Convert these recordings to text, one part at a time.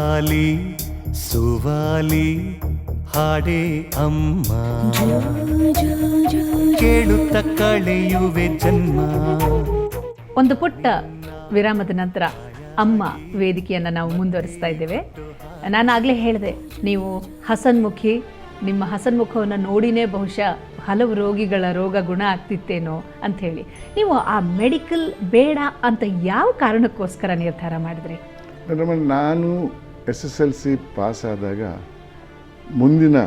ಆಲಿ ಸುವಾಲಿ ಹಾಡೇ ಅಮ್ಮ ಕೇಳುತ್ತ ಕಳೆಯುವೆ ಜನ್ಮ. ಒಂದು ಪುಟ್ಟ ವಿರಾಮದ ನಂತರ ಅಮ್ಮ ವೇದಿಕೆಯನ್ನು ನಾವು ಮುಂದುವರಿಸ್ತಾ ಇದ್ದೇವೆ. ನಾನಾಗಲೇ ಹೇಳಿದೆ, ನೀವು ಹಸನ್ಮುಖಿ, ನಿಮ್ಮ ಹಸನ್ಮುಖವನ್ನು ನೋಡಿನೇ ಬಹುಶಃ ಹಲವು ರೋಗಿಗಳ ರೋಗ ಗುಣ ಆಗ್ತಿತ್ತೇನೋ ಅಂಥೇಳಿ. ನೀವು ಆ ಮೆಡಿಕಲ್ ಬೇಡ ಅಂತ ಯಾವ ಕಾರಣಕ್ಕೋಸ್ಕರ ನಿರ್ಧಾರ ಮಾಡಿದ್ರಿ? ನಾನು SSLC ಪಾಸ್ ಆದಾಗ ಮುಂದಿನ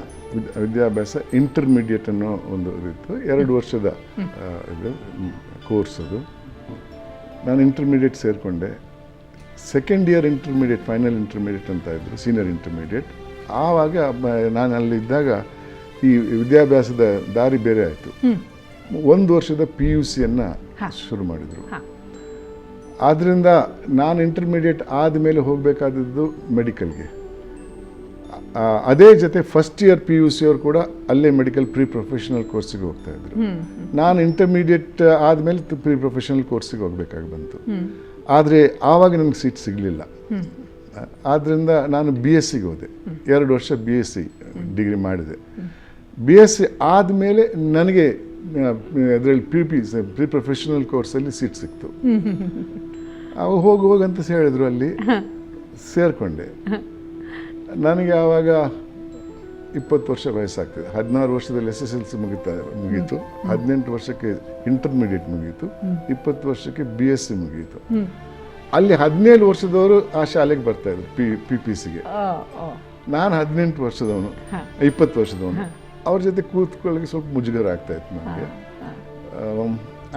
ವಿದ್ಯಾಭ್ಯಾಸ ಇಂಟರ್ಮೀಡಿಯೇಟ್ ಅನ್ನೋ ಒಂದು ಇತ್ತು, 2 ವರ್ಷದ ಇದು ಕೋರ್ಸ್. ಅದು ನಾನು ಇಂಟರ್ಮೀಡಿಯೇಟ್ ಸೇರಿಕೊಂಡೆ. Second year intermediate, final intermediate ಅಂತ ಇದ್ದರು, ಸೀನಿಯರ್ ಇಂಟರ್ಮೀಡಿಯೇಟ್. ಆವಾಗ ನಾನು ಅಲ್ಲಿದ್ದಾಗ ಈ ವಿದ್ಯಾಭ್ಯಾಸದ ದಾರಿ ಬೇರೆ ಆಯಿತು. 1 ವರ್ಷದ PUCಯನ್ನು ಶುರು ಮಾಡಿದರು. ಆದ್ದರಿಂದ ನಾನು ಇಂಟರ್ಮೀಡಿಯೇಟ್ ಆದಮೇಲೆ ಹೋಗಬೇಕಾದದ್ದು ಮೆಡಿಕಲ್ಗೆ. ಅದೇ ಜೊತೆ ಫಸ್ಟ್ ಇಯರ್ PUC ಅವರು ಕೂಡ ಅಲ್ಲೇ ಮೆಡಿಕಲ್ ಪ್ರೀ ಪ್ರೊಫೆಷನಲ್ ಕೋರ್ಸಿಗೆ ಹೋಗ್ತಾಯಿದ್ರು. ನಾನು ಇಂಟರ್ಮೀಡಿಯೇಟ್ ಆದಮೇಲೆ ಪ್ರೀ ಪ್ರೊಫೆಷನಲ್ ಕೋರ್ಸಿಗೆ ಹೋಗಬೇಕಾಗಿ ಬಂತು. ಆದರೆ ಆವಾಗ ನನಗೆ ಸೀಟ್ ಸಿಗಲಿಲ್ಲ. ಆದ್ದರಿಂದ ನಾನು BSc ಹೋದೆ. 2 ವರ್ಷ BSc ಡಿಗ್ರಿ ಮಾಡಿದೆ. BSc ಆದಮೇಲೆ ನನಗೆ ಅದರಲ್ಲಿ ಪ್ರೀ ಪ್ರೊಫೆಷನಲ್ ಕೋರ್ಸಲ್ಲಿ ಸೀಟ್ ಸಿಕ್ತು. ಅವು ಹೋಗಂತ ಹೇಳಿದ್ರು, ಅಲ್ಲಿ ಸೇರಿಕೊಂಡೆ. ನನಗೆ ಆವಾಗ 20 ವರ್ಷ ವಯಸ್ಸಾಗ್ತದೆ. 16 ವರ್ಷದಲ್ಲಿ SSLC ಮುಗೀತು, 18 ವರ್ಷಕ್ಕೆ ಇಂಟರ್ಮೀಡಿಯೇಟ್ ಮುಗೀತು, 20 ವರ್ಷಕ್ಕೆ BSc ಮುಗೀತು. ಅಲ್ಲಿ 17 ವರ್ಷದವರು ಆ ಶಾಲೆಗೆ ಬರ್ತಾಯಿದ್ರು PPCಗೆ. ನಾನು 18 ವರ್ಷದವನು, 20 ವರ್ಷದವನು. ಅವ್ರ ಜೊತೆ ಕೂತ್ಕೊಳ್ಳೋಕ್ಕೆ ಸ್ವಲ್ಪ ಮುಜುಗರ ಆಗ್ತಾಯಿತ್ತು ನನಗೆ.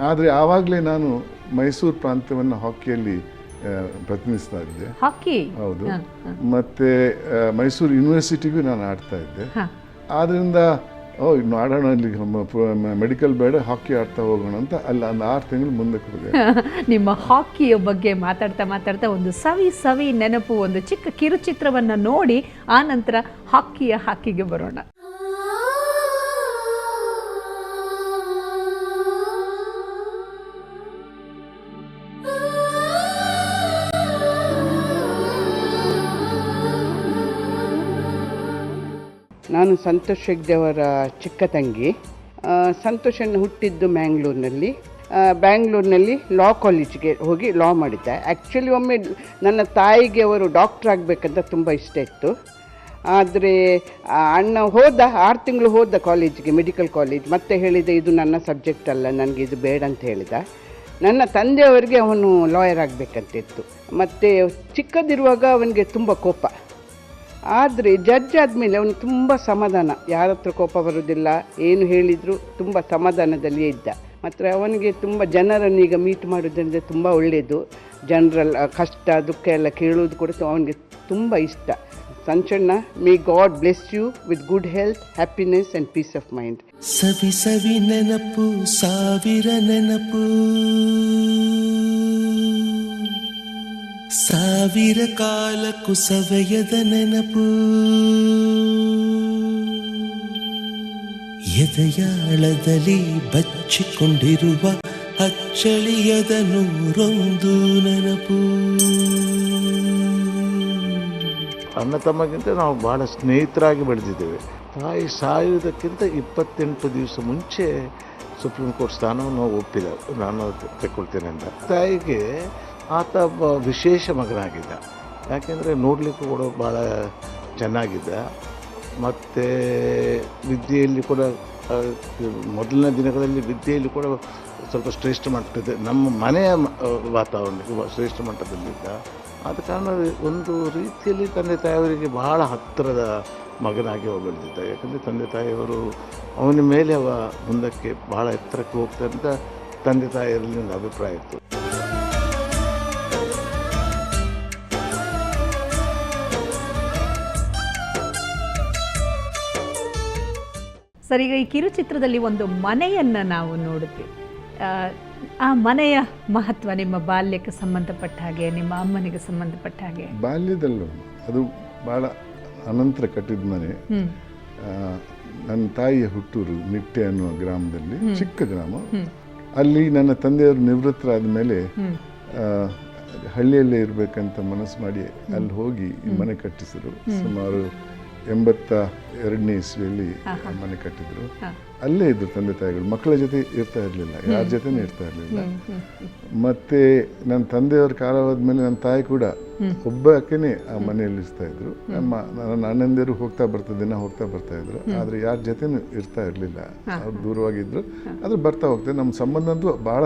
ಆದರೆ ಆವಾಗಲೇ ನಾನು ಮೈಸೂರು ಪ್ರಾಂತ್ಯವನ್ನು ಹಾಕಿಯಲ್ಲಿ ಪ್ರತಿನಿಧಿಸ್ತಾ ಇದ್ದೆ. ಹೌದು. ಮತ್ತು ಮೈಸೂರು ಯೂನಿವರ್ಸಿಟಿಗೂ ನಾನು ಆಡ್ತಾ ಇದ್ದೆ. ಆದ್ದರಿಂದ ಇನ್ನು ಆಡೋಣ, ಇಲ್ಲಿ ಮೆಡಿಕಲ್ ಬೇಡ, ಹಾಕಿ ಆಡ್ತಾ ಹೋಗೋಣ ಅಂತ ಅಲ್ಲಿ ಒಂದು 6 ತಿಂಗಳು ಮುಂದಕ್ಕೆ ಹೋದೆ. ನಿಮ್ಮ ಹಾಕಿಯ ಬಗ್ಗೆ ಮಾತಾಡ್ತಾ ಒಂದು ಸವಿ ನೆನಪು, ಒಂದು ಚಿಕ್ಕ ಕಿರುಚಿತ್ರವನ್ನು ನೋಡಿ ಆ ನಂತರ ಹಾಕಿಗೆ ಬರೋಣ. ನಾನು ಸಂತೋಷ್ ಹೆಗ್ಡೆ ಅವರ ಚಿಕ್ಕ ತಂಗಿ. ಸಂತೋಷನ್ನು ಹುಟ್ಟಿದ್ದು ಬ್ಯಾಂಗ್ಳೂರಿನಲ್ಲಿ ಲಾ ಕಾಲೇಜಿಗೆ ಹೋಗಿ ಲಾ ಮಾಡಿದ್ದೆ. ಆ್ಯಕ್ಚುಲಿ ಒಮ್ಮೆ ನನ್ನ ತಾಯಿಗೆ ಅವರು ಡಾಕ್ಟ್ರ್ ಆಗಬೇಕಂತ ತುಂಬ ಇಷ್ಟ ಇತ್ತು. ಆದರೆ ಅಣ್ಣ 6 ತಿಂಗಳು ಹೋದ ಕಾಲೇಜಿಗೆ, ಮೆಡಿಕಲ್ ಕಾಲೇಜ್. ಮತ್ತೆ ಹೇಳಿದ, ಇದು ನನ್ನ ಸಬ್ಜೆಕ್ಟ್ ಅಲ್ಲ, ನನಗೆ ಇದು ಬೇಡ ಅಂತ ಹೇಳಿದ. ನನ್ನ ತಂದೆಯವರಿಗೆ ಅವನು ಲಾಯರ್ ಆಗಬೇಕಂತಿತ್ತು. ಮತ್ತು ಚಿಕ್ಕದಿರುವಾಗ ಅವನಿಗೆ ತುಂಬ ಕೋಪ. ಆದರೆ ಜಡ್ಜ್ ಆದಮೇಲೆ ಅವನು ತುಂಬ ಸಮಾಧಾನ, ಯಾರ ಹತ್ರ ಕೋಪ ಬರೋದಿಲ್ಲ, ಏನು ಹೇಳಿದರೂ ತುಂಬ ಸಮಾಧಾನದಲ್ಲಿಯೇ ಇದ್ದ. ಮತ್ತು ಅವನಿಗೆ ತುಂಬ ಜನರನ್ನು ಈಗ ಮೀಟ್ ಮಾಡೋದ್ರಿಂದ ತುಂಬ ಒಳ್ಳೆಯದು. ಜನರಲ್ ಕಷ್ಟ ದುಃಖ ಎಲ್ಲ ಕೇಳೋದು ಕೂಡ ಅವನಿಗೆ ತುಂಬ ಇಷ್ಟ. ಸಂಚಣ್ಣ, may God bless you with good health, happiness and peace of mind. ಸವಿ ನೆನಪು, ಸಾವಿರ ನೆನಪು, ಸಾವಿರ ಕಾಲಕ್ಕೂ ಸವೆಯದ ನೆನಪು, ಎದೆಯಾಳದಲ್ಲಿ ಬಚ್ಚಿಕೊಂಡಿರುವ ಅಚ್ಚಳಿಯದ 101 ನೆನಪು. ಅಣ್ಣ ತಮ್ಮಗಿಂತ ನಾವು ಭಾಳ ಸ್ನೇಹಿತರಾಗಿ ಬೆಳೆದಿದ್ದೇವೆ. ತಾಯಿ ಸಾಯುವುದಕ್ಕಿಂತ 28 ದಿವಸ ಮುಂಚೆ ಸುಪ್ರೀಂ ಕೋರ್ಟ್ ಸ್ಥಾನವನ್ನು ಒಪ್ಪಿದ, ನಾನು ತಗೊಳ್ತೇನೆ ಅಂತ. ತಾಯಿಗೆ ಆತ ವಿಶೇಷ ಮಗನಾಗಿದ್ದ. ಯಾಕೆಂದರೆ ನೋಡಲಿಕ್ಕೂ ಕೂಡ ಭಾಳ ಚೆನ್ನಾಗಿದ್ದ. ಮತ್ತು ವಿದ್ಯೆಯಲ್ಲಿ ಕೂಡ ಮೊದಲನೇ ದಿನಗಳಲ್ಲಿ ವಿದ್ಯೆಯಲ್ಲಿ ಕೂಡ ಸ್ವಲ್ಪ ಶ್ರೇಷ್ಠ ಮಟ್ಟದ, ನಮ್ಮ ಮನೆಯ ವಾತಾವರಣಕ್ಕೆ ಶ್ರೇಷ್ಠ ಮಟ್ಟದಲ್ಲಿದ್ದ. ಆದ ಕಾರಣ ಒಂದು ರೀತಿಯಲ್ಲಿ ತಂದೆ ತಾಯಿಯವರಿಗೆ ಬಹಳ ಹತ್ತಿರದ ಮಗನಾಗಿ ಬೆಳೆದಿದ್ದ. ಯಾಕಂದರೆ ತಂದೆ ತಾಯಿಯವರು ಅವನ ಮೇಲೆ ಮುಂದಕ್ಕೆ ಭಾಳ ಎತ್ತರಕ್ಕೆ ಹೋಗ್ತಾರೆ ಅಂತ ತಂದೆ ತಾಯಿಯರಲ್ಲಿ ಒಂದು ಅಭಿಪ್ರಾಯ ಇತ್ತು. ಸರ್, ಈಗ ಈ ಕಿರುಚಿತ್ರದಲ್ಲಿ ಒಂದು ಮನೆಯನ್ನು ನಾವು ನೋಡುತ್ತೀವಿ. ಆ ಮನೆಯ ಮಹತ್ವ ನಿಮ್ಮ ಬಾಲ್ಯಕ್ಕೆ ಸಂಬಂಧಪಟ್ಟ ಹಾಗೆ, ನಿಮ್ಮ ಅಮ್ಮನಿಗೆ ಸಂಬಂಧಪಟ್ಟ ಹಾಗೆ. ಬಾಲ್ಯದಲ್ಲೂ ಅದು ಭಾಳ ಅನಂತರ ಕಟ್ಟಿದ ಮನೆ. ನನ್ನ ತಾಯಿಯ ಹುಟ್ಟೂರು ನಿಟ್ಟೆ ಅನ್ನುವ ಗ್ರಾಮದಲ್ಲಿ, ಚಿಕ್ಕ ಗ್ರಾಮ. ಅಲ್ಲಿ ನನ್ನ ತಂದೆಯವರು ನಿವೃತ್ತರಾದ ಮೇಲೆ ಹಳ್ಳಿಯಲ್ಲೇ ಇರಬೇಕಂತ ಮನಸ್ಸು ಮಾಡಿ ಅಲ್ಲಿ ಹೋಗಿ ಮನೆ ಕಟ್ಟಿಸಿದ್ರು. ಸುಮಾರು 82ನೇ ಇಸ್ವಿಯಲ್ಲಿ ಮನೆ ಕಟ್ಟಿದ್ರು. ಅಲ್ಲೇ ಇದ್ರು ತಂದೆ ತಾಯಿಗಳು. ಮಕ್ಕಳ ಜೊತೆ ಇರ್ತಾ ಇರಲಿಲ್ಲ, ಯಾರ ಜೊತೆನೂ ಇರ್ತಾ ಇರಲಿಲ್ಲ. ಮತ್ತು ನನ್ನ ತಂದೆಯವ್ರ ಕಾಲವಾದ ಮೇಲೆ ನನ್ನ ತಾಯಿ ಕೂಡ ಒಬ್ಬಾಕೆನೇ ಆ ಮನೆಯಲ್ಲಿ ಇರ್ತಾ ಇದ್ರು. ನನ್ನ ಅಣ್ಣಂದಿರು ಹೋಗ್ತಾ ಬರ್ತಾ ಇದ್ರು. ಆದರೆ ಯಾರ ಜೊತೆನೂ ಇರ್ತಾ ಇರಲಿಲ್ಲ, ಅವ್ರು ದೂರವಾಗಿದ್ರು. ಆದ್ರೆ ಬರ್ತಾ ಹೋಗ್ತಾರೆ. ನಮ್ಮ ಸಂಬಂಧ ಅಂತೂ ಬಹಳ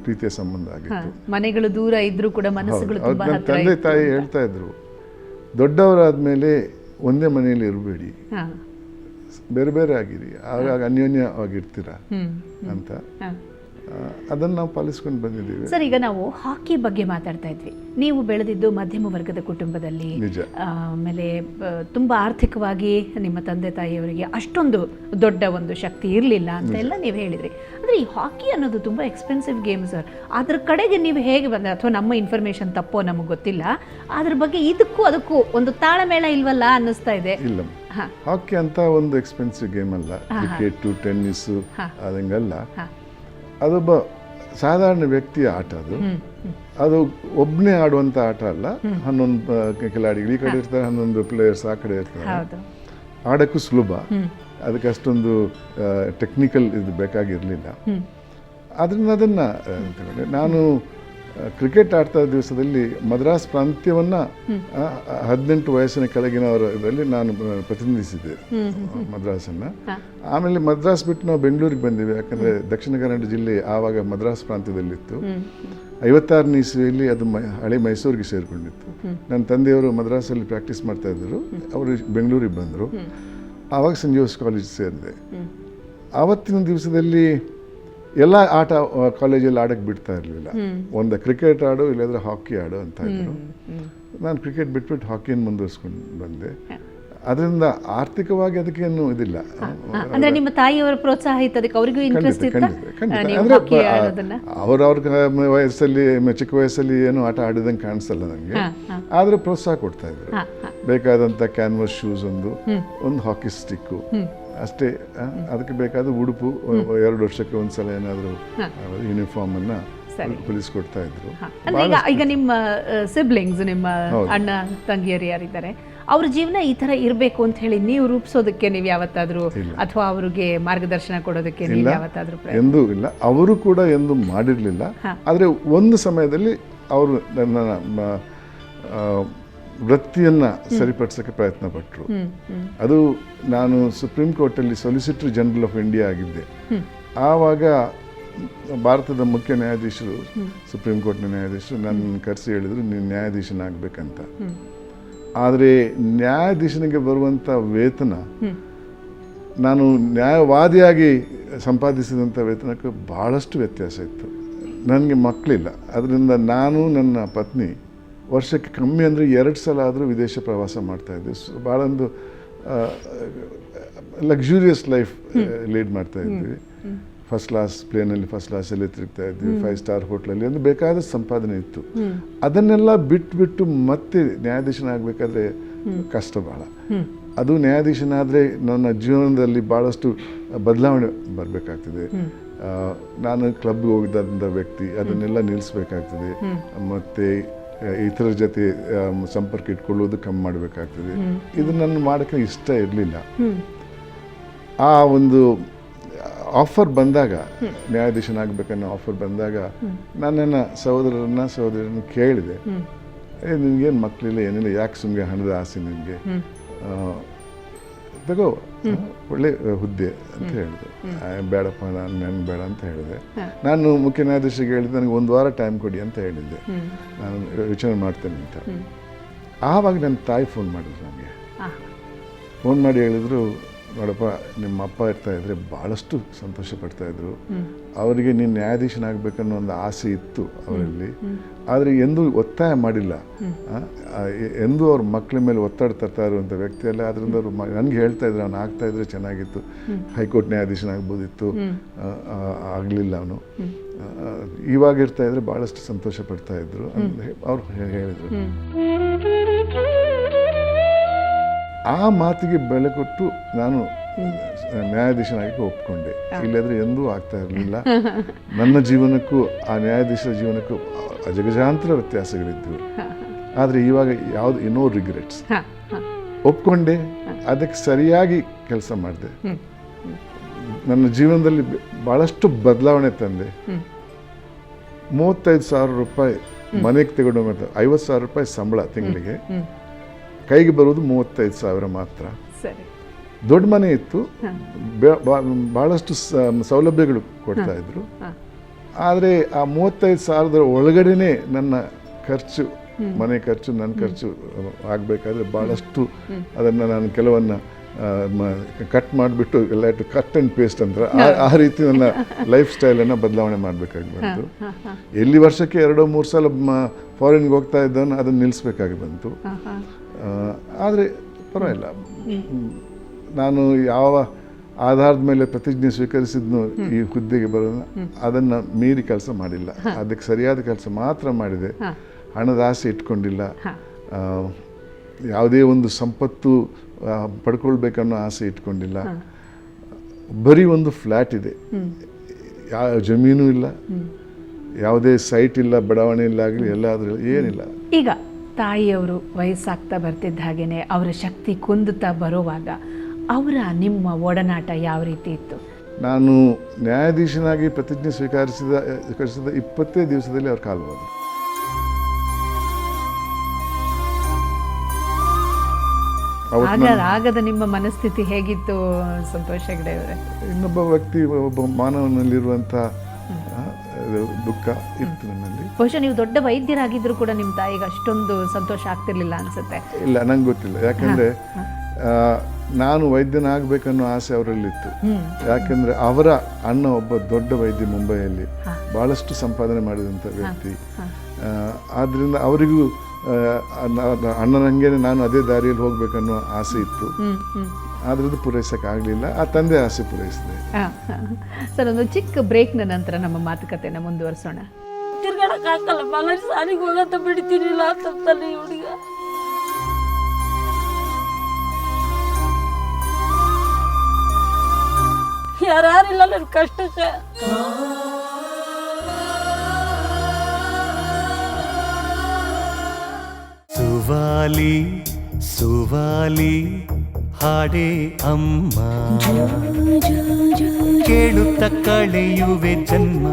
ಪ್ರೀತಿಯ ಸಂಬಂಧ ಆಗಿತ್ತು. ಮನೆಗಳು ದೂರ ಇದ್ರೂ ಕೂಡ ಮನಸ್ಸುಗಳು ತುಂಬಾ ನನ್ನ ತಂದೆ ತಾಯಿ ಹೇಳ್ತಾ ಇದ್ರು, ದೊಡ್ಡವರಾದ್ಮೇಲೆ ಒಂದೇ ಮನೆಯಲ್ಲಿ ಇರಬೇಡಿ, ಬೇರೆ ಬೇರೆ ಆಗಿರಿ, ಆಗ ಅನ್ಯೋನ್ಯವಾಗಿರ್ತೀರ ಅಂತ. ಅದನ್ನು ನಾವು ಪಾಲಿಸ್ಕೊಂಡು ಬಂದಿದ್ದೀವಿ. ಸರ್, ಈಗ ನಾವು ಹಾಕಿ ಬಗ್ಗೆ ಮಾತಾಡ್ತಾ ಇದ್ವಿ. ನೀವು ಬೆಳೆದಿದ್ದು ಮಧ್ಯಮ ವರ್ಗದ ಕುಟುಂಬದಲ್ಲಿ, ಆಮೇಲೆ ತುಂಬ ಆರ್ಥಿಕವಾಗಿ ನಿಮ್ಮ ತಂದೆ ತಾಯಿಯವರಿಗೆ ಅಷ್ಟೊಂದು ದೊಡ್ಡ ಒಂದು ಶಕ್ತಿ ಇರಲಿಲ್ಲ ಅಂತ ಎಲ್ಲ ನೀವು ಹೇಳಿದ್ರಿ. ಅಂದರೆ ಈ ಹಾಕಿ ಅನ್ನೋದು ತುಂಬ ಎಕ್ಸ್ಪೆನ್ಸಿವ್ ಗೇಮ್ ಸರ್. ಅದ್ರ ಕಡೆಗೆ ನೀವು ಹೇಗೆ ಬಂದರೆ, ಅಥವಾ ನಮ್ಮ ಇನ್ಫಾರ್ಮೇಷನ್ ತಪ್ಪೋ ನಮಗೆ ಗೊತ್ತಿಲ್ಲ, ಅದ್ರ ಬಗ್ಗೆ ಇದಕ್ಕೂ ಅದಕ್ಕೂ ಒಂದು ತಾಳಮೇಳ ಇಲ್ವಲ್ಲ ಅನ್ನಿಸ್ತಾ ಇದೆ. ಇಲ್ಲ, ಹಾಕಿ ಅಂತ ಒಂದು ಎಕ್ಸ್ಪೆನ್ಸಿವ್ ಗೇಮ್ ಅಲ್ಲ. ಕ್ರಿಕೆಟು, ಟೆನ್ನಿಸು ಅದಂಗಲ್ಲ. ಅದೊಬ್ಬ ಸಾಧಾರಣ ವ್ಯಕ್ತಿಯ ಆಟ. ಅದು ಒಬ್ಬನೇ ಆಡುವಂಥ ಆಟ ಅಲ್ಲ. 11 ಕಿಲಾಡಿಗಳು ಈ ಕಡೆ ಇರ್ತಾರೆ, 11 ಪ್ಲೇಯರ್ಸ್ ಆ ಕಡೆ ಇರ್ತಾರೆ. ಆಡೋಕ್ಕೂ ಸುಲಭ. ಅದಕ್ಕೆ ಅಷ್ಟೊಂದು ಟೆಕ್ನಿಕಲ್ ಇದು ಬೇಕಾಗಿರಲಿಲ್ಲ. ಅದರಿಂದ ಅದನ್ನು ತಗೊಂಡೆ. ನಾನು ಕ್ರಿಕೆಟ್ ಆಡ್ತಾ ದಿವಸದಲ್ಲಿ ಮದ್ರಾಸ್ ಪ್ರಾಂತ್ಯವನ್ನು 18 ವಯಸ್ಸಿನ ಕೆಳಗಿನವರ ಇದರಲ್ಲಿ ನಾನು ಪ್ರತಿನಿಧಿಸಿದ್ದೆ ಮದ್ರಾಸನ್ನು. ಆಮೇಲೆ ಮದ್ರಾಸ್ ಬಿಟ್ಟು ನಾವು ಬೆಂಗಳೂರಿಗೆ ಬಂದಿವಿ. ಯಾಕಂದರೆ ದಕ್ಷಿಣ ಕನ್ನಡ ಜಿಲ್ಲೆ ಆವಾಗ ಮದ್ರಾಸ್ ಪ್ರಾಂತ್ಯದಲ್ಲಿತ್ತು. 56ನೇ ಇಸ್ವಿಯಲ್ಲಿ ಅದು ಹಳೆ ಮೈಸೂರಿಗೆ ಸೇರಿಕೊಂಡಿತ್ತು. ನನ್ನ ತಂದೆಯವರು ಮದ್ರಾಸಲ್ಲಿ ಪ್ರಾಕ್ಟೀಸ್ ಮಾಡ್ತಾ ಇದ್ದರು. ಅವರು ಬೆಂಗಳೂರಿಗೆ ಬಂದರು. ಆವಾಗ ಸಂಟ್ ಜೋಸೆಫ್ ಕಾಲೇಜ್ ಸೇರಿದೆ. ಆವತ್ತಿನ ದಿವಸದಲ್ಲಿ ಎಲ್ಲ ಆಟ ಕಾಲೇಜಲ್ಲಿ ಆಡೋಕ್ಕೆ ಬಿಡ್ತಾ ಇರಲಿಲ್ಲ. ಒಂದು ಕ್ರಿಕೆಟ್ ಆಡು, ಇಲ್ಲಾಂದರೆ ಹಾಕಿ ಆಡು ಅಂತ ಇದ್ರು. ನಾನು ಕ್ರಿಕೆಟ್ ಬಿಟ್ಬಿಟ್ಟು ಹಾಕಿಯನ್ನು ಮುಂದುವರಿಸ್ಕೊಂಡು ಬಂದೆ. ಅದರಿಂದ ಆರ್ಥಿಕವಾಗಿ ಅದಕ್ಕೇನು ಇದಿಲ್ಲ. ಅಂದ್ರೆ ನಿಮ್ಮ ತಾಯಿಯವರ ಪ್ರೋತ್ಸಾಹ ಇತ್ತು ಅದಕ್ಕೆ, ಅವರಿಗೂ ಇಂಟ್ರೆಸ್ಟ್ ಇತ್ತು. ಅವ್ರವ್ರ ವಯಸ್ಸಲ್ಲಿ, ಚಿಕ್ಕ ವಯಸ್ಸಲ್ಲಿ ಏನು ಆಟ ಆಡಿದಂಗೆ ಕಾಣಿಸಲ್ಲ ನನಗೆ. ಆದರೆ ಪ್ರೋತ್ಸಾಹ ಕೊಡ್ತಾ ಇದ್ರು. ಬೇಕಾದಂಥ ಕ್ಯಾನ್ವಸ್ ಶೂಸ್ ಒಂದು ಹಾಕಿ ಸ್ಟಿಕ್ಕು ಅಷ್ಟೇ. ಅದಕ್ಕೆ ಬೇಕಾದ ಉಡುಪು 2 ವರ್ಷಕ್ಕೆ ಒಂದ್ಸಲ ಏನಾದರೂ ಯೂನಿಫಾರ್ಮ್ ಅನ್ನ ಹೊಲಿಸ್ಕೊಡ್ತಾ ಇದ್ರು. ಈಗ ನಿಮ್ಮ ಸಿಬ್ಲಿಂಗ್ಸ್, ನಿಮ್ಮ ಅಣ್ಣ ತಂಗಿಯರು ಯಾರಿದ್ದಾರೆ, ಅವ್ರ ಜೀವನ ಈ ತರ ಇರಬೇಕು ಅಂತ ಹೇಳಿ ನೀವು ರೂಪಿಸೋದಕ್ಕೆ ನೀವು ಯಾವತ್ತಾದ್ರೂ, ಅಥವಾ ಅವರಿಗೆ ಮಾರ್ಗದರ್ಶನ ಕೊಡೋದಕ್ಕೆ ನೀವು ಯಾವತ್ತಾದ್ರೂ? ಎಂದೂ ಇಲ್ಲ. ಅವರು ಕೂಡ ಎಂದೂ ಮಾಡಿರಲಿಲ್ಲ. ಆದರೆ ಒಂದು ಸಮಯದಲ್ಲಿ ಅವರು ನನ್ನ ವೃತ್ತಿಯನ್ನು ಸರಿಪಡಿಸೋಕ್ಕೆ ಪ್ರಯತ್ನ ಪಟ್ಟರು. ಅದು ನಾನು ಸುಪ್ರೀಂ ಕೋರ್ಟಲ್ಲಿ ಸಾಲಿಸಿಟರ್ ಜನರಲ್ ಆಫ್ ಇಂಡಿಯಾ ಆಗಿದ್ದೆ. ಆವಾಗ ಭಾರತದ ಮುಖ್ಯ ನ್ಯಾಯಾಧೀಶರು, ಸುಪ್ರೀಂ ಕೋರ್ಟ್ನ ನ್ಯಾಯಾಧೀಶರು ನನ್ನ ಕರೆಸಿ ಹೇಳಿದರು, ನೀನು ನ್ಯಾಯಾಧೀಶನಾಗಬೇಕಂತ. ಆದರೆ ನ್ಯಾಯಾಧೀಶನಿಗೆ ಬರುವಂಥ ವೇತನ ನಾನು ನ್ಯಾಯವಾದಿಯಾಗಿ ಸಂಪಾದಿಸಿದಂಥ ವೇತನಕ್ಕೆ ಭಾಳಷ್ಟು ವ್ಯತ್ಯಾಸ ಇತ್ತು. ನನಗೆ ಮಕ್ಕಳಿಲ್ಲ. ಅದರಿಂದ ನಾನು ನನ್ನ ಪತ್ನಿ ವರ್ಷಕ್ಕೆ ಕಮ್ಮಿ ಅಂದರೆ 2 ಸಲ ಆದರೂ ವಿದೇಶ ಪ್ರವಾಸ ಮಾಡ್ತಾಯಿದ್ವಿ. ಭಾಳ ಒಂದು ಲಕ್ಸುರಿಯಸ್ ಲೈಫ್ ಲೀಡ್ ಮಾಡ್ತಾಯಿದ್ವಿ. ಫಸ್ಟ್ ಕ್ಲಾಸ್ ಪ್ಲೇನಲ್ಲಿ, ಫಸ್ಟ್ ಕ್ಲಾಸಲ್ಲಿ ತಿರುಗ್ತಾ ಇದ್ವಿ. 5 ಸ್ಟಾರ್ ಹೋಟ್ಲಲ್ಲಿ ಒಂದು ಬೇಕಾದ ಸಂಪಾದನೆ ಇತ್ತು. ಅದನ್ನೆಲ್ಲ ಬಿಟ್ಟು ಮತ್ತೆ ನ್ಯಾಯಾಧೀಶನಾಗಬೇಕಾದ್ರೆ ಕಷ್ಟ ಭಾಳ. ಅದು ನ್ಯಾಯಾಧೀಶನಾದರೆ ನನ್ನ ಜೀವನದಲ್ಲಿ ಭಾಳಷ್ಟು ಬದಲಾವಣೆ ಬರಬೇಕಾಗ್ತದೆ. ನಾನು ಕ್ಲಬ್ಗೆ ಹೋಗಿದ್ದಂಥ ವ್ಯಕ್ತಿ, ಅದನ್ನೆಲ್ಲ ನಿಲ್ಲಿಸ್ಬೇಕಾಗ್ತದೆ. ಮತ್ತು ಇತರ ಜೊತೆ ಸಂಪರ್ಕ ಇಟ್ಕೊಳ್ಳೋದು ಕಮ್ಮಿ ಮಾಡಬೇಕಾಗ್ತದೆ. ಇದು ನನ್ನ ಮಾಡೋಕ್ಕೆ ಇಷ್ಟ ಇರಲಿಲ್ಲ. ಆ ಒಂದು ಆಫರ್ ಬಂದಾಗ, ನ್ಯಾಯಾಧೀಶನಾಗಬೇಕನ್ನೋ ಆಫರ್ ಬಂದಾಗ, ನನ್ನ ಸಹೋದರರನ್ನ ಕೇಳಿದೆ, ನಿನಗೇನು ಮಕ್ಕಳಿಲ್ಲ, ಏನಿಲ್ಲ, ಯಾಕೆ ಸುಮ್ಮನೆ ಹಣದ ಆಸೆ ನಿನಗೆ, ತಗೋ ಒಳ್ಳೆ ಹುದ್ದೆ ಅಂತ ಹೇಳಿದೆ. ಬೇಡಪ್ಪ, ನಾನು ಬೇಡ ಅಂತ ಹೇಳಿದೆ. ನಾನು ಮುಖ್ಯ ನ್ಯಾಯಾಧೀಶರಿಗೆ ಹೇಳಿದ್ದೆ, ನನಗೆ 1 ವಾರ ಟೈಮ್ ಕೊಡಿ ಅಂತ ಹೇಳಿದ್ದೆ, ನಾನು ಯೋಚನೆ ಮಾಡ್ತೇನೆ ಅಂತ. ಆವಾಗ ನನ್ನ ತಾಯಿ ಫೋನ್ ಮಾಡಿದ್ರು ನನಗೆ. ಫೋನ್ ಮಾಡಿ ಹೇಳಿದರು, ನೋಡಪ್ಪ, ನಿಮ್ಮ ಅಪ್ಪ ಇರ್ತಾ ಇದ್ರೆ ಭಾಳಷ್ಟು ಸಂತೋಷ ಪಡ್ತಾಯಿದ್ರು. ಅವರಿಗೆ ನೀನು ನ್ಯಾಯಾಧೀಶನಾಗಬೇಕನ್ನೋ ಒಂದು ಆಸೆ ಇತ್ತು ಅವರಲ್ಲಿ. ಆದರೆ ಎಂದೂ ಒತ್ತಾಯ ಮಾಡಿಲ್ಲ. ಎಂದೂ ಅವ್ರ ಮಕ್ಕಳ ಮೇಲೆ ಒತ್ತಡ ತರ್ತಾ ಇರುವಂಥ ವ್ಯಕ್ತಿ ಅಲ್ಲ. ಅದರಿಂದ ಅವರು ನನಗೆ ಹೇಳ್ತಾ ಇದ್ರು, ಅವನು ಆಗ್ತಾಯಿದ್ರೆ ಚೆನ್ನಾಗಿತ್ತು, ಹೈಕೋರ್ಟ್ ನ್ಯಾಯಾಧೀಶನಾಗ್ಬೋದಿತ್ತು, ಆಗಲಿಲ್ಲ ಅವನು. ಇವಾಗ ಇರ್ತಾ ಇದ್ರೆ ಭಾಳಷ್ಟು ಸಂತೋಷ ಪಡ್ತಾಯಿದ್ರು ಅಂತ ಅವ್ರು ಹೇಳಿದರು. ಆ ಮಾತಿಗೆ ಬೆಲೆ ಕೊಟ್ಟು ನಾನು ನ್ಯಾಯಾಧೀಶನಾಗಿ ಒಪ್ಕೊಂಡೆ. ಇಲ್ಲದ್ರೆ ಎಂದೂ ಆಗ್ತಾ ಇರಲಿಲ್ಲ. ನನ್ನ ಜೀವನಕ್ಕೂ ಆ ನ್ಯಾಯಾಧೀಶರ ಜೀವನಕ್ಕೂ ಅಜಗಜಾಂತರ ವ್ಯತ್ಯಾಸಗಳಿದ್ದವು. ಆದರೆ ಇವಾಗ ಯಾವುದು ನೋ ರಿಗ್ರೆಟ್ಸ್. ಒಪ್ಕೊಂಡೆ, ಅದಕ್ಕೆ ಸರಿಯಾಗಿ ಕೆಲಸ ಮಾಡಿದೆ. ನನ್ನ ಜೀವನದಲ್ಲಿ ಭಾಳಷ್ಟು ಬದಲಾವಣೆ ತಂದೆ. 35,000 ರೂಪಾಯಿ ಮನೆಗೆ ತಗೊಂಡು 50,000 ರೂಪಾಯಿ ಸಂಬಳ ತಿಂಗಳಿಗೆ, ಕೈಗೆ ಬರೋದು 35,000 ಮಾತ್ರ. ದೊಡ್ಡ ಮನೆ ಇತ್ತು, ಭಾಳಷ್ಟು ಸೌಲಭ್ಯಗಳು ಕೊಡ್ತಾ ಇದ್ರು. ಆದರೆ ಆ 35,000 ಒಳಗಡೆನೆ ನನ್ನ ಖರ್ಚು, ಮನೆ ಖರ್ಚು, ನನ್ನ ಖರ್ಚು ಆಗಬೇಕಾದ್ರೆ ಭಾಳಷ್ಟು ಅದನ್ನು ನಾನು ಕೆಲವನ್ನ ಕಟ್ ಮಾಡಿಬಿಟ್ಟು ಎಲ್ಲ ಕಟ್ ಆ್ಯಂಡ್ ಪೇಸ್ಟ್ ಅಂತ ಆ ರೀತಿ ನನ್ನ ಲೈಫ್ ಸ್ಟೈಲನ್ನು ಬದಲಾವಣೆ ಮಾಡಬೇಕಾಗಿ ಬಂತು. ಎಲ್ಲಿ ವರ್ಷಕ್ಕೆ 2-3 ಸಲ ಫಾರಿನ್ಗೆ ಹೋಗ್ತಾ ಇದ್ದವನು ಅದನ್ನು ನಿಲ್ಲಿಸ್ಬೇಕಾಗಿ ಬಂತು. ಆದರೆ ಪರವಾಗಿಲ್ಲ, ನಾನು ಯಾವ ಆಧಾರದ ಮೇಲೆ ಪ್ರತಿಜ್ಞೆ ಸ್ವೀಕರಿಸಿದ್ನು ಈ ಹುದ್ದೆಗೆ ಬರೋದನ್ನ ಅದನ್ನು ಮೀರಿ ಕೆಲಸ ಮಾಡಿಲ್ಲ. ಅದಕ್ಕೆ ಸರಿಯಾದ ಕೆಲಸ ಮಾತ್ರ ಮಾಡಿದೆ. ಹಣದ ಆಸೆ ಇಟ್ಕೊಂಡಿಲ್ಲ. ಯಾವುದೇ ಒಂದು ಸಂಪತ್ತು ಪಡ್ಕೊಳ್ಬೇಕನ್ನೋ ಆಸೆ ಇಟ್ಕೊಂಡಿಲ್ಲ. ಬರೀ ಒಂದು ಫ್ಲ್ಯಾಟ್ ಇದೆ, ಯಾವ ಜಮೀನು ಇಲ್ಲ, ಯಾವುದೇ ಸೈಟ್ ಇಲ್ಲ, ಬಡಾವಣೆ ಇಲ್ಲ ಆಗಲಿ, ಎಲ್ಲಾದ್ರೂ ಏನಿಲ್ಲ. ಈಗ ತಾಯಿಯವರು ವಯಸ್ಸಾಗ್ತಾ ಬರ್ತಿದ್ದ ಹಾಗೇನೆ ಅವರ ಶಕ್ತಿ ಕುಂದುತ್ತಾ ಬರುವಾಗ ಅವರ ನಿಮ್ಮ ಒಡನಾಟ ಯಾವ ರೀತಿ ಇತ್ತು? ನಾನು ನ್ಯಾಯಾಧೀಶನಾಗಿ ಪ್ರತಿಜ್ಞೆ ಸ್ವೀಕರಿಸಿದ 20 ದಿವಸದಲ್ಲಿ ಅವ್ರು ಕಾಲು ಹೋದರು. ಆಗದ ನಿಮ್ಮ ಮನಸ್ಥಿತಿ ಹೇಗಿತ್ತು ಸಂತೋಷ್ ಹೆಗ್ಡೆ ಅವರೇ? ಇನ್ನೊಬ್ಬ ವ್ಯಕ್ತಿ, ಒಬ್ಬ ಮಾನವನಲ್ಲಿರುವಂಥ ದುಃಖ ಇತ್ತು ನನ್ನಲ್ಲಿ. ಬಹುಶಃ ನೀವು ದೊಡ್ಡ ವೈದ್ಯರಾಗಿದ್ರು ಕೂಡ ನಿಮ್ಮ ತಾಯಿಗೆ ಅಷ್ಟೊಂದು ಸಂತೋಷ ಆಗ್ತಿರ್ಲಿಲ್ಲ ಅನ್ಸುತ್ತೆ. ಇಲ್ಲ, ನಂಗೆ ಗೊತ್ತಿಲ್ಲ. ಯಾಕಂದರೆ ನಾನು ವೈದ್ಯನಾಗಬೇಕನ್ನೋ ಆಸೆ ಅವರಲ್ಲಿತ್ತು. ಯಾಕೆಂದರೆ ಅವರ ಅಣ್ಣ ಒಬ್ಬ ದೊಡ್ಡ ವೈದ್ಯ ಮುಂಬೈಯಲ್ಲಿ, ಭಾಳಷ್ಟು ಸಂಪಾದನೆ ಮಾಡಿದಂಥ ವ್ಯಕ್ತಿ. ಆದ್ದರಿಂದ ಅವರಿಗೂ ಅಣ್ಣನಂಗೆ ನಾನು ಅದೇ ದಾರಿಯಲ್ಲಿ ಹೋಗ್ಬೇಕನ್ನೋ ಆಸೆ ಇತ್ತು. ಆದರೆ ಅದು ಪೂರೈಸೋಕ್ಕಾಗಲಿಲ್ಲ. ಆ ತಂದೆ ಆಸೆ ಪೂರೈಸಿದೆ. ಸರ್, ಒಂದು ಚಿಕ್ಕ ಬ್ರೇಕ್ನ ನಂತರ ನಮ್ಮ ಮಾತುಕತೆನ ಮುಂದುವರಿಸೋಣ. ತಿರ್ಗಾಡಕ್ಕಾಗಲ್ಲ, ಮಲಗಿ ಸಾಲಿಗೆ ಹೋಗಂತ ಬಿಡ್ತೀನಿಲ್ಲ ಅಂತಂತಾನೆ ಹುಡುಗ. ಯಾರಿಲ್ಲ ನನ್ನ ಕಷ್ಟಕ್ಕೆ. ಸುವಾಲಿ ಸುವಾಲಿ ಹಾಡೇ ಅಮ್ಮ, ಕೇಳುತ್ತ ಕಳೆಯುವೆ ಜನ್ಮ.